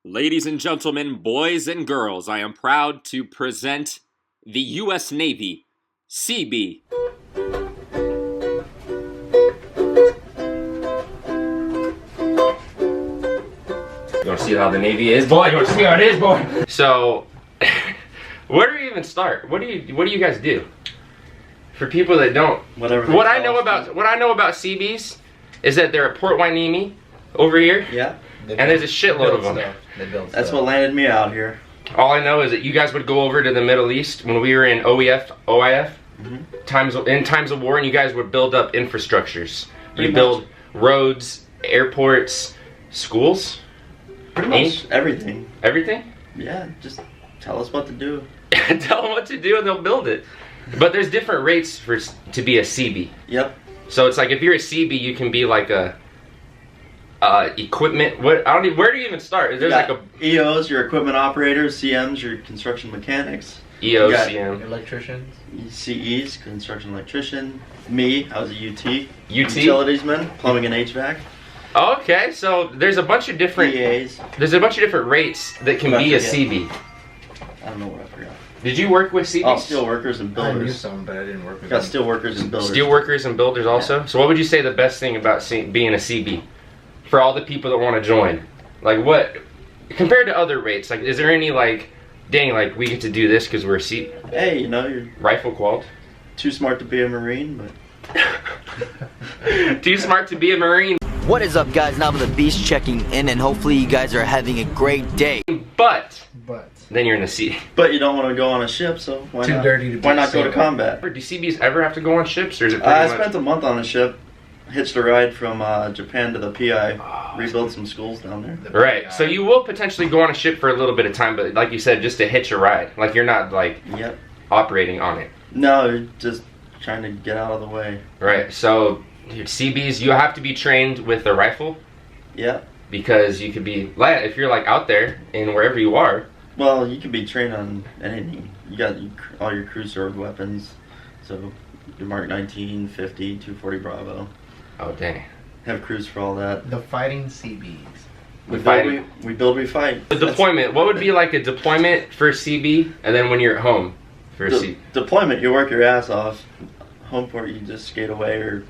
Ladies and gentlemen, boys and girls, I am proud to present the U.S. Navy Seabee. You want to see how the Navy is, boy? You want to see how it is, boy? So, where do we even start? What do you guys do? For people that don't, what I know about Seabees is that they're at Port Hueneme over here. Yeah. And there's a shitload of them. That's what landed me out here. All I know is that you guys would go over to the Middle East when we were in OIF, in times of war, and you guys would build up infrastructures. You build roads, airports, schools. Pretty much everything. Everything? Yeah, just tell us what to do. Tell them what to do and they'll build it. But there's different rates to be a Seabee. Yep. So it's like if you're a Seabee, you can be like a equipment. Where do you even start? There's like a EOs, your equipment operators. CMs, your construction mechanics. EOs, CM. Electricians. CEs, construction electrician. Me, I was a UT. Utilitiesman, plumbing and HVAC. Okay, so there's a bunch of different EAs. There's a bunch of different rates that can be a Seabee. I don't know what I forgot. Did you work with Seabees? Oh, steel workers and builders. I knew some, but I didn't work with Got them. steel workers and builders. Steel workers and builders also. Yeah. So what would you say the best thing about being a Seabee for all the people that want to join? Like what compared to other rates? Like is there any like, dang, like we get to do this because we're a Seabee? Hey, you know you're rifle qualified. Too smart to be a Marine, but too smart to be a Marine. What is up, guys? Now the Beast checking in, and hopefully you guys are having a great day. But then you're in the sea. But you don't want to go on a ship, so why not? Dirty to be why not go to combat? Do Seabees ever have to go on ships, or is it? I spent a month on a ship, hitched a ride from Japan to the PI, rebuild some schools down there. Right. So you will potentially go on a ship for a little bit of time, but like you said, just to hitch a ride. Like you're not like operating on it. No, you're just trying to get out of the way. Right. So Seabees, you have to be trained with a rifle. Yeah. Because you could be, if you're like out there and wherever you are. Well, you could be trained on anything. You got all your crew served weapons. So your Mark 19, 50, 240 Bravo. Oh dang. Have crews for all that. The fighting Seabees. We build, we fight. The deployment. What would be like a deployment for Seabee, and then when you're at home for Seabee? Deployment, you work your ass off. Home port, you just skate away or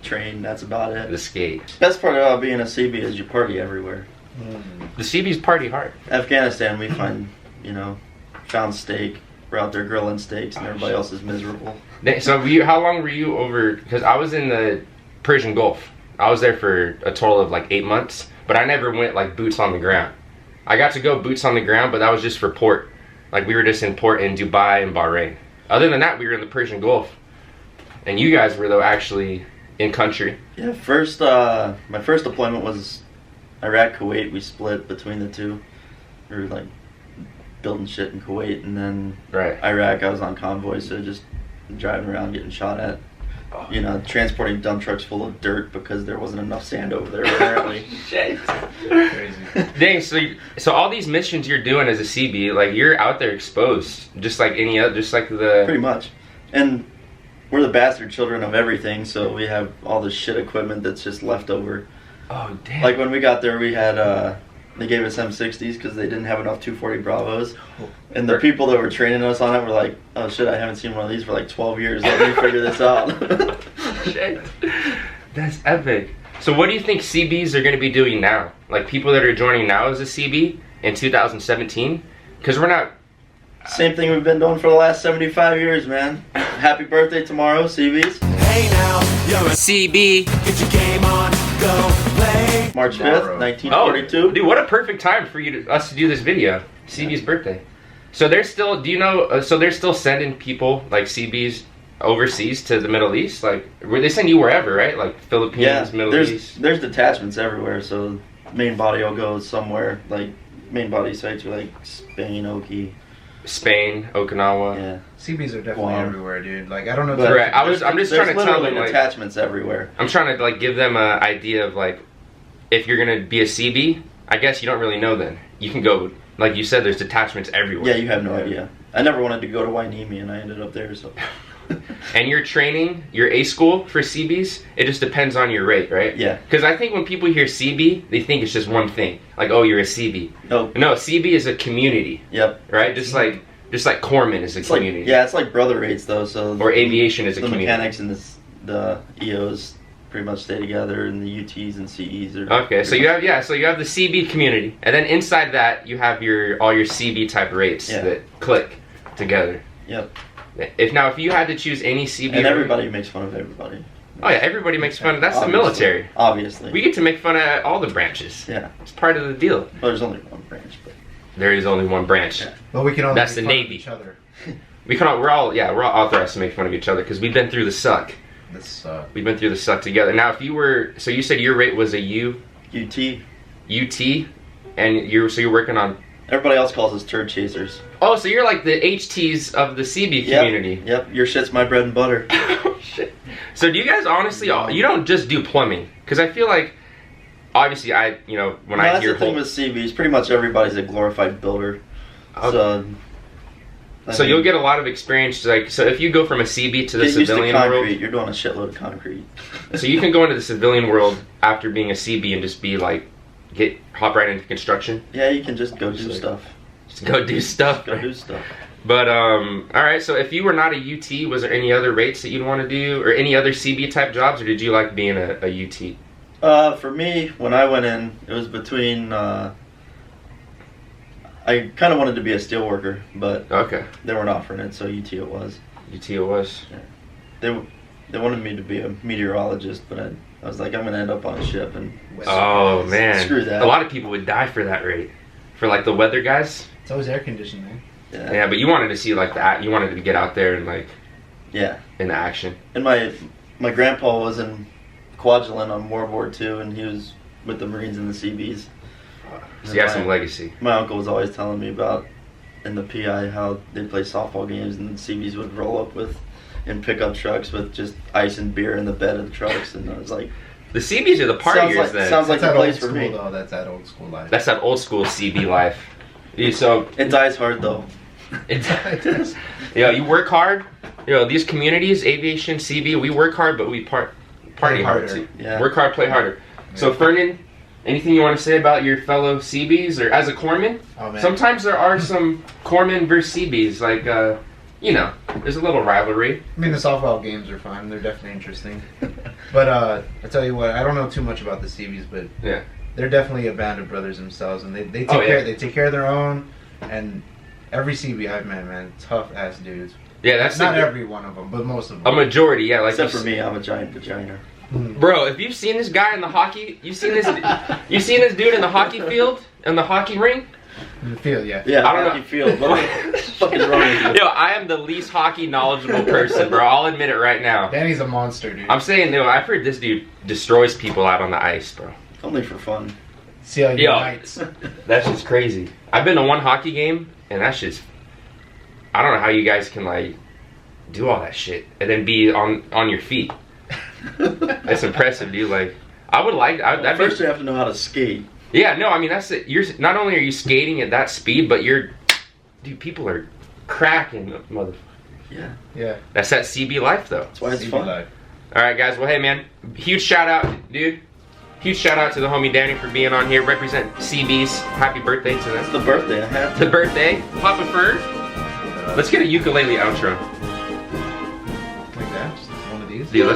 train. That's about it. The skate. Best part about being a Seabee is you party everywhere. The Seabees party hard. Afghanistan, we found steak. We're out there grilling steaks, and everybody else is miserable. So how long were you over? Because I was in the Persian Gulf. I was there for a total of like 8 months, but I never went like boots on the ground. I got to go boots on the ground, but that was just for port. Like we were just in port in Dubai and Bahrain. Other than that, we were in the Persian Gulf, and you guys were though actually in country. Yeah, my first deployment was Iraq, Kuwait. We split between the two. We were like building shit in Kuwait, and then Iraq, I was on convoy, so just driving around getting shot at. You know, transporting dump trucks full of dirt because there wasn't enough sand over there apparently. Shit. Crazy. Dang, so all these missions you're doing as a Seabee, like you're out there exposed, just like any other, just like the. Pretty much, and we're the bastard children of everything, so we have all this shit equipment that's just left over. Oh damn! Like when we got there, we had they gave us M60s because they didn't have enough 240 Bravos, and the people that were training us on it were like, "Oh shit, I haven't seen one of these for like 12 years. Let me figure this out." Shit, that's epic. So what do you think Seabees are going to be doing now? Like people that are joining now as a Seabee in 2017? Because we're not. Same thing we've been doing for the last 75 years, man. Happy birthday tomorrow, Seabees. Hey now, you're a Seabee. Get your game on, go play. March 5th, 1942. Oh, dude, what a perfect time for us to do this video. Seabee's birthday. So they're still, do you know, so they're still sending people like Seabees overseas to the Middle East? Like, they send you wherever, right? Like Philippines, Middle East? There's detachments everywhere, so main body will go somewhere, like main body sites are like Spain, Spain, Okinawa. Yeah. Seabees are definitely everywhere, dude. Like I don't know. Right. I'm just trying to tell them like attachments everywhere. I'm trying to like give them an idea of like if you're gonna be a Seabee, I guess you don't really know then. You can go like you said. There's detachments everywhere. Yeah, you have no idea. I never wanted to go to Hueneme, and I ended up there. So. and you're training, your A school for Seabees, it just depends on your rate, right? Yeah. Because I think when people hear Seabee, they think it's just one thing. Like, oh, you're a Seabee. No. No, Seabee is a community. Yep. Right? Just like corpsman is a It's community. like, yeah, it's like brother rates though. So Or aviation is a the community. mechanics and the EOs pretty much stay together, and the UTs and CEs are. Okay, so you have the CB community, and then inside that you have all your CB type rates that click together. Yep. If you had to choose any CB, And everybody makes fun of everybody. Oh yeah, everybody makes fun. That's Obviously. the military. Obviously. We get to make fun of all the branches. Yeah. It's part of the deal. Well, there's only one branch, but. There is only one branch. Yeah. But we can all That's make the fun Navy. of each other. We're all authorized to make fun of each other because we've been through the suck. We've been through the suck together. Now, so you said your rate was a UT. UT, and you're working on. Everybody else calls us turd chasers. Oh, so you're like the HTs of the CB community. Yep. Your shit's my bread and butter. Oh shit. So do you guys honestly? You don't just do plumbing? Because I feel like, obviously, when I hear that's the thing with CBs. Pretty much everybody's a glorified builder. Okay. So you'll get a lot of experience. So if you go from a CB to the get used to civilian concrete, world, you're doing a shitload of concrete. so you can go into the civilian world after being a CB and just be like, hop right into construction. Yeah, you can just go do stuff. Just go do stuff. Go do stuff. But all right. So if you were not a UT, was there any other rates that you'd want to do, or any other CB type jobs, or did you like being a UT? For me, when I went in, it was between. I kind of wanted to be a steel worker, but they weren't offering it, so UT it was. UT it was. Yeah. They wanted me to be a meteorologist, but I was like, I'm gonna end up on a ship, and oh man, screw that. A lot of people would die for that rate, for like the weather guys. It's always air conditioning. Yeah, but you wanted to see like that. You wanted to get out there and like. Yeah. In action. And my grandpa was in Kwajalein on World War II, and he was with the Marines and the Seabees. So you have some legacy. My uncle was always telling me about in the PI how they play softball games, and the Seabees would roll up in pickup trucks with just ice and beer in the bed of the trucks, and I was like, the Seabees are the partiers. Sounds like a place for me. Though. That's that old school life. That's that old school CB life. So it dies hard though. It does. You work hard. These communities, aviation, CB, we work hard, but we party hard too. Yeah. Work hard, play harder. So Fernan, anything you want to say about your fellow Seabees, or as a corpsman? Oh, man. Sometimes there are some corpsmen versus Seabees, like there's a little rivalry. I mean, the softball games are fun. They're definitely interesting. But I tell you what, I don't know too much about the Seabees, but they're definitely a band of brothers themselves, and they take care of their own. And every Seabee I've met, man, tough ass dudes. Yeah, that's not every one of them, but most of them. A majority, yeah. Like except for me, I'm a giant vagina. Bro, if you've seen this guy in the hockey, you've seen this dude in the hockey field, in the hockey ring. In the field, yeah. Yeah, I don't hockey field. What the fuck is wrong with you? I am the least hockey knowledgeable person, bro. I'll admit it right now. Danny's a monster, dude. I'm saying, I've heard this dude destroys people out on the ice, bro. Only for fun. See how he unites. That's just crazy. I've been to one hockey game, and that's just, I don't know how you guys can like do all that shit and then be on your feet. That's impressive, dude. Like, I would like. First, you have to know how to skate. Yeah, no, I mean that's it. You're not only are you skating at that speed, but dude, people are cracking, motherfucker. Yeah. That's that CB life, though. That's why it's CB fun. life. All right, guys. Well, hey, man, huge shout out, dude. Huge shout out to the homie Danny for being on here. Represent CBs. Happy birthday to them. It's the birthday. I have The birthday. Papa Fern. Let's get a ukulele outro. Like that? Just one of these? Dude,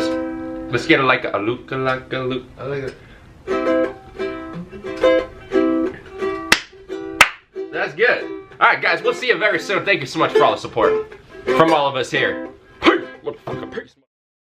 let's get it like a luka like a look. I like it. That's good. All right, guys. We'll see you very soon. Thank you so much for all the support from all of us here. Peace.